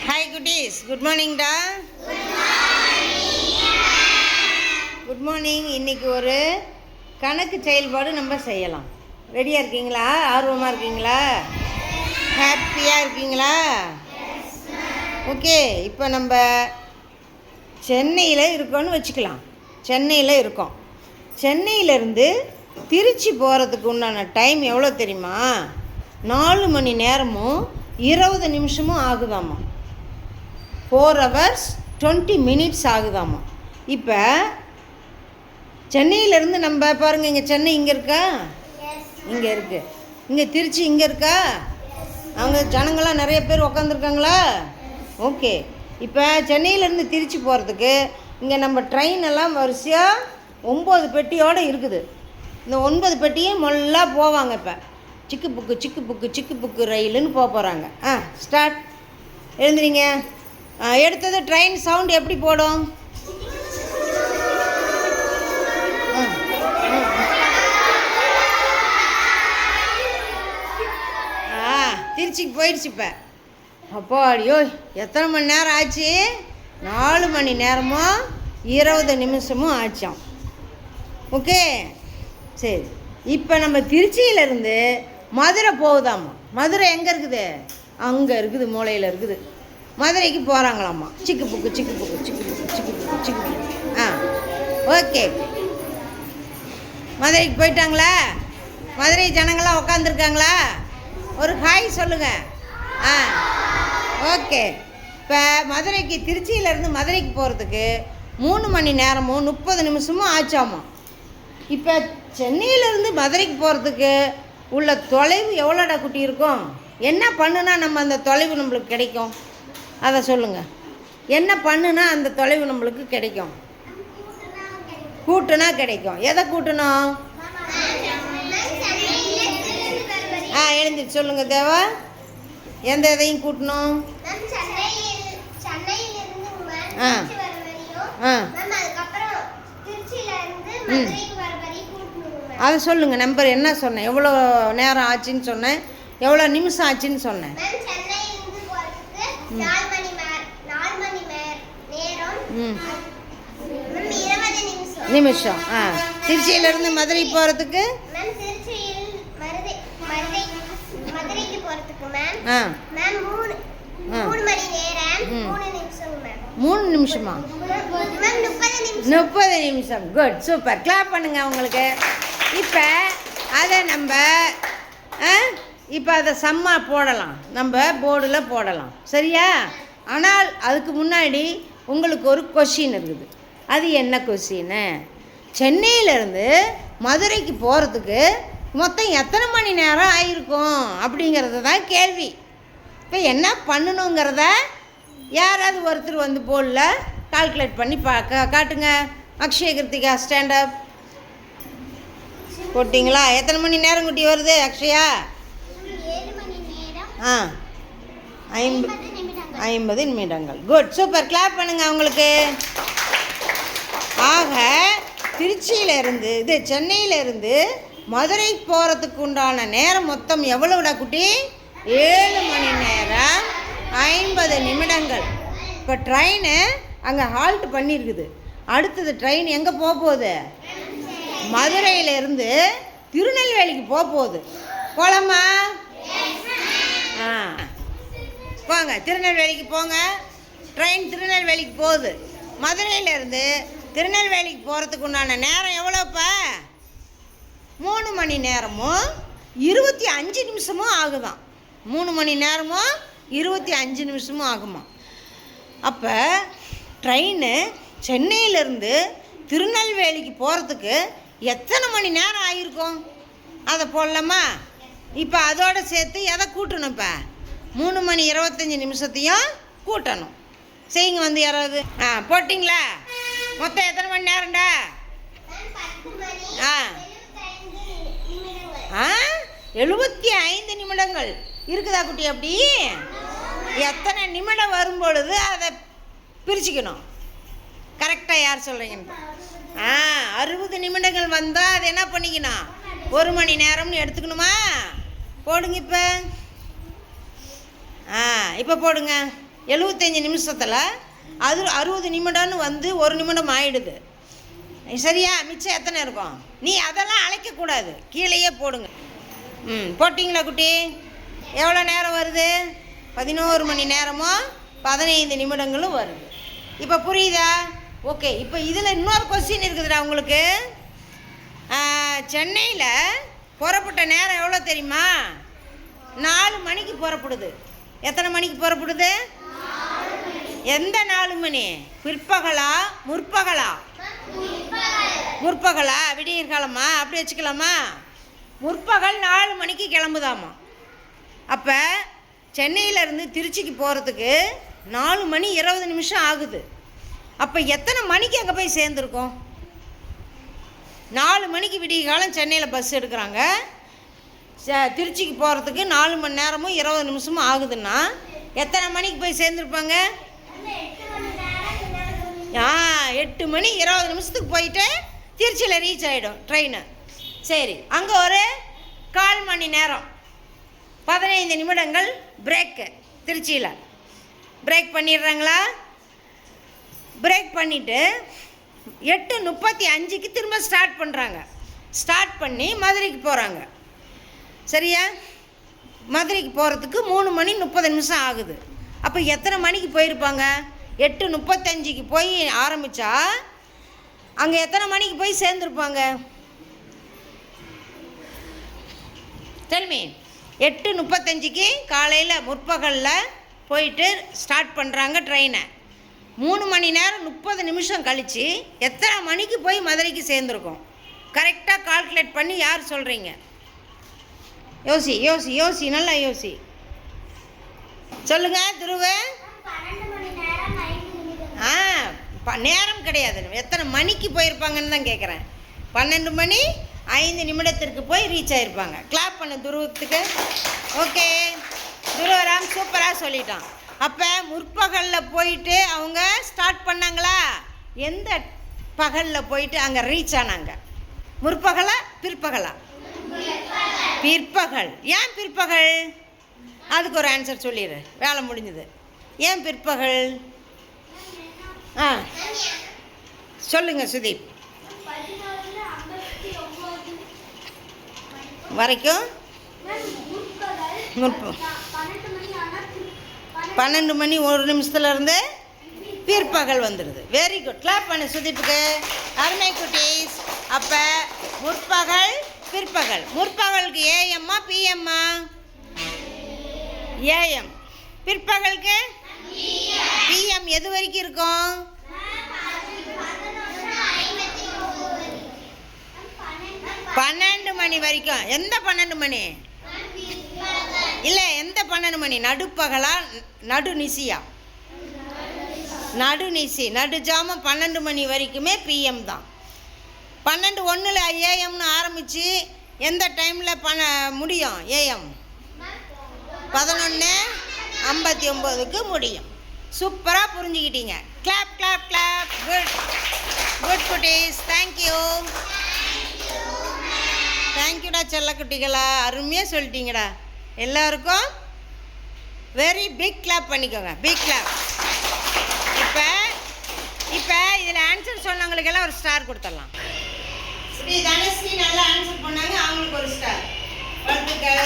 Hi குட்டீஸ், good மார்னிங்டா. Good morning. இன்றைக்கி ஒரு கணக்கு செயல்பாடு நம்ம செய்யலாம். ரெடியாக இருக்கீங்களா? ஆர்வமாக இருக்கீங்களா? ஹாப்பியாக இருக்கீங்களா? ஓகே. இப்போ நம்ம சென்னையில் இருக்கோன்னு வச்சுக்கலாம். சென்னையில் இருக்கோம். சென்னையிலேருந்து திருச்சி போகிறதுக்கு உண்டான டைம் எவ்வளோ தெரியுமா? 4 மணி நேரமும் 20 நிமிஷமும் ஆகுதாம்மா. 4 hours 20 minutes ஆகுதாம்மா. இப்போ சென்னையிலேருந்து நம்ம பாருங்கள், இங்கே சென்னை இங்கே இருக்கா? இங்கே இருக்குது. இங்கே திருச்சி இங்கே இருக்கா? அவங்க ஜனங்களாம் நிறைய பேர் உக்காந்துருக்காங்களா? ஓகே. இப்போ சென்னையிலேருந்து திருச்சி போகிறதுக்கு இங்கே நம்ம ட்ரெயின் எல்லாம் வரிசையாக 9 பெட்டியோடு இருக்குது. இந்த 9 பெட்டியும் மொல்லாக போவாங்க. இப்போ சிக்கு புக்கு ரயிலுன்னு போகிறாங்க. ஸ்டார்ட். எழுந்துறீங்க. எடுத்தது ட்ரெயின் சவுண்ட் எப்படி போடும்? திருச்சிக்கு போயிடுச்சு. இப்போ அப்போ ஐயோ எத்தனை மணி நேரம் ஆச்சு? 4 மணி நேரமும் 20 நிமிஷமும் ஆச்சாம். ஓகே, சரி. இப்போ நம்ம திருச்சியிலேருந்து மதுரை போகுதாம்மா. மதுரை எங்கே இருக்குது? அங்கே இருக்குது, மூலையில் இருக்குது. மதுரைக்கு போகிறாங்களாம்மா. சிக்கு புக்கு. ஓகே. மதுரைக்கு போயிட்டாங்களா? மதுரை ஜனங்களாம் உக்காந்துருக்காங்களா? ஒரு ஹாய் சொல்லுங்கள். ஓகே. இப்போ மதுரைக்கு திருச்சியிலேருந்து மதுரைக்கு போகிறதுக்கு 3 மணி நேரமும் 30 நிமிஷமும் ஆச்சாமா. இப்போ சென்னையிலேருந்து மதுரைக்கு போகிறதுக்கு உள்ள தொலைவு எவ்வளோடா குட்டி இருக்கும்? என்ன பண்ணுனா நம்ம அந்த தொலைவு நம்மளுக்கு கிடைக்கும்? அதை சொல்லுங்கள். என்ன பண்ணுனா அந்த தொலைவு நம்மளுக்கு கிடைக்கும்? கூட்டுனா கிடைக்கும். எதை கூட்டணும்? எழுந்திரிச்சு சொல்லுங்கள் தேவா. எந்த எதையும் கூட்டணும்? அதை சொல்லுங்கள். நம்பர் என்ன சொன்னேன்? எவ்வளோ நேரம் ஆச்சுன்னு சொன்னேன்? எவ்வளோ நிமிஷம் ஆச்சுன்னு சொன்னேன்? நிமிஷம். திருச்சியிலேருந்து மதுரை போகிறதுக்கு 3 நிமிஷமா? 30 நிமிஷம். Good, super. கிளாப் பண்ணுங்க அவங்களுக்கு. இப்போ அதை நம்ம அதை சம்மா போடலாம், நம்ம போர்டில் போடலாம். சரியா? ஆனால் அதுக்கு முன்னாடி உங்களுக்கு ஒரு கொஷின் இருக்குது. அது என்ன கொஷின்னு? சென்னையிலேருந்து மதுரைக்கு போகிறதுக்கு மொத்தம் எத்தனை மணி நேரம் ஆகிருக்கும் அப்படிங்கிறது தான் கேள்வி. இப்போ என்ன பண்ணணுங்கிறத யாராவது ஒருத்தர் வந்து போர்டில் கால்குலேட் பண்ணி காட்டுங்க. அக்ஷய கிருத்திகா ஸ்டாண்டப் போட்டிங்களா? எத்தனை மணி நேரம் குட்டி வருது அக்ஷயா? 50 நிமிடங்கள். Good, super. கிளாப் பண்ணுங்க அவங்களுக்கு. ஆக திருச்சியிலேருந்து சென்னையிலேருந்து மதுரை போகிறதுக்கு உண்டான நேரம் மொத்தம் எவ்வளோடா குட்டி? 7 மணி நேரம் 50 நிமிடங்கள். இப்போ ட்ரெயின் அங்கே ஹால்ட் பண்ணியிருக்குது. அடுத்தது ட்ரெயின் எங்கே போக போகுது? மதுரையிலேருந்து திருநெல்வேலிக்கு போக போகுது. போகலாமா? போங்க, திருநெல்வேலிக்கு போங்க. ட்ரெயின் திருநெல்வேலிக்கு போகுது. மதுரையிலேருந்து திருநெல்வேலிக்கு போகிறதுக்கு உண்டான நேரம் எவ்வளோப்பா? 3 மணி நேரமும் 25 நிமிஷமும் ஆகுதான். 3 மணி நேரமும் 25 நிமிஷமும் ஆகுமா? அப்போ ட்ரெயின் சென்னையிலேருந்து திருநெல்வேலிக்கு போகிறதுக்கு எத்தனை மணி நேரம் ஆகிருக்கும்? அதை போடலாமா? இப்போ அதோடு சேர்த்து எதை கூட்டணும்? இப்போ 3 மணி 25 நிமிஷத்தையும் கூட்டணும். செய்யுங்க வந்து யாராவது. போட்டிங்களா? மொத்தம் எத்தனை மணி நேரம்டா? 75 நிமிடம். நிமிடங்கள் இருக்குதா குட்டி? அப்படி எத்தனை நிமிடம் வரும் பொழுது அதை பிரிச்சுக்கணும். கரெக்டாக யார் சொல்கிறீங்கன்னு? 60 நிமிடங்கள் வந்தால் அது என்ன பண்ணிக்கணும்? 1 மணி நேரம்னு எடுத்துக்கணுமா? போடுங்க இப்போ. இப்போ போடுங்க. 75 நிமிஷத்தில் அது 60 நிமிடம்னு வந்து 1 நிமிடம் ஆயிடுது. சரியா? மிச்சம் எத்தனை இருக்கும்? நீ அதெல்லாம் அழைக்கக்கூடாது, கீழேயே போடுங்க. போட்டிங்களா குட்டி? எவ்வளோ நேரம் வருது? 11 மணி நேரமும் 15 நிமிடங்களும் வருது. இப்போ புரியுதா? ஓகே. இப்போ இதில் இன்னொரு கொஸ்டின் இருக்குதுடா உங்களுக்கு. சென்னையில் புறப்பட்ட நேரம் எவ்வளோ தெரியுமா? 4 மணிக்கு புறப்படுது. எத்தனை மணிக்கு புறப்படுது? எந்த 4 மணி? பிற்பகலா முற்பகலா? முற்பகலா? விடியற் காலமா? அப்படி வச்சுக்கலாமா? முற்பகல் 4 மணிக்கு கிளம்புதாமா. அப்போ சென்னையிலேருந்து திருச்சிக்கு போகிறதுக்கு 4 மணி 20 நிமிஷம் ஆகுது. அப்போ எத்தனை மணிக்கு அங்கே போய் சேர்ந்துருக்கோம்? 4 மணிக்கு விடிய காலம் சென்னையில் பஸ் எடுக்கிறாங்க. திருச்சிக்கு போகிறதுக்கு 4 மணி நேரமும் 20 நிமிஷமும் ஆகுதுன்னா எத்தனை மணிக்கு போய் சேர்ந்துருப்பாங்க? 8 மணி 20 நிமிஷத்துக்கு போயிட்டு திருச்சியில் ரீச் ஆகிடும் ட்ரெயின். சரி, அங்கே ஒரு 1/4 மணி நேரம் 15 நிமிடங்கள் பிரேக்கு. திருச்சியில் பிரேக் பண்ணிடுறாங்களா? பிரேக் பண்ணிவிட்டு 8:35க்கு திரும்ப ஸ்டார்ட் பண்ணுறாங்க. ஸ்டார்ட் பண்ணி மதுரைக்கு போகிறாங்க. சரியா? மதுரைக்கு போகிறதுக்கு 3 மணி 30 நிமிஷம் ஆகுது. அப்போ எத்தனை மணிக்கு போயிருப்பாங்க? 8:35க்கு போய் ஆரம்பித்தா அங்கே எத்தனை மணிக்கு போய் சேர்ந்துருப்பாங்க? தெல்மி. 8:35க்கு காலையில் முற்பகலில் போயிட்டு ஸ்டார்ட் பண்ணுறாங்க ட்ரெயினை. 3 மணி நேரம் 30 நிமிஷம் கழித்து எத்தனை மணிக்கு போய் மதுரைக்கு சேர்ந்துருக்கோம்? கரெக்டாக கால்குலேட் பண்ணி யார் சொல்கிறீங்க? யோசி யோசி யோசி, நல்லா யோசி. சொல்லுங்க துருவ. நேரம் கிடையாது, எத்தனை மணிக்கு போயிருப்பாங்கன்னு தான் கேட்குறேன். 12 மணி 5 நிமிடத்திற்கு போய் ரீச் ஆகிருப்பாங்க. கிளாப் பண்ண துருவத்துக்கு. ஓகே, துருவராம் சூப்பராக சொல்லிட்டான். அப்போ முற்பகலில் போயிட்டு அவங்க ஸ்டார்ட் பண்ணாங்களா? எந்த பகலில் போயிட்டு அங்கே ரீச் ஆனாங்க? முற்பகலா பிற்பகலா? பிற்பகல். ஏன் பிற்பகல்? அதுக்கு ஒரு ஆன்சர் சொல்லிடு, வேலை முடிஞ்சுது. ஏன் பிற்பகல்? சொல்லுங்க சுதீப். வரைக்கும் 12 மணி 1 நிமிஷத்துலேருந்து பிற்பகல் வந்துடுது. Very good. கிளாப் பண்ணு சுதீப்புக்கு. அருமை குட்டீஸ். அப்போ முற்பகல் பிற்பகல். முற்பகலுக்கு ஏஎம்மா பிஎம்மா? ஏஎம். பிற்பகலுக்கு பிஎம். எது வரைக்கும் இருக்கும்? 12 மணி வரைக்கும். எந்த 12 மணி? இல்லை, எந்த 12 மணி? நடுப்பகலா நடுநிசியா? நடுநிசி. நடுஜாமம் 12 மணி வரைக்குமே பிஎம் தான். 12:01 ஏஎம்னு ஆரம்பித்து எந்த டைமில் முடியும்? ஏஎம் 11:59க்கு முடியும். சூப்பராக புரிஞ்சுக்கிட்டீங்க. Clap clap clap. Good good குட்டீஸ். தேங்க்யூ. தேங்க்யூடா செல்லக்குட்டிகளா, அருமையாக சொல்லிட்டீங்கடா. எல்லாருக்கும் வெரி பிக் கிளாப் பண்ணிக்கோங்க. Big clap. இப்போ இதில் ஆன்சர் சொன்னவங்களுக்கெல்லாம் ஒரு ஸ்டார் கொடுத்துடலாம். ஸ்ரீ தனஸ்ரீ நல்லா ஆன்சர் பண்ணாங்க, அவங்களுக்கு ஒரு ஸ்டார். வாழ்த்துக்கள்.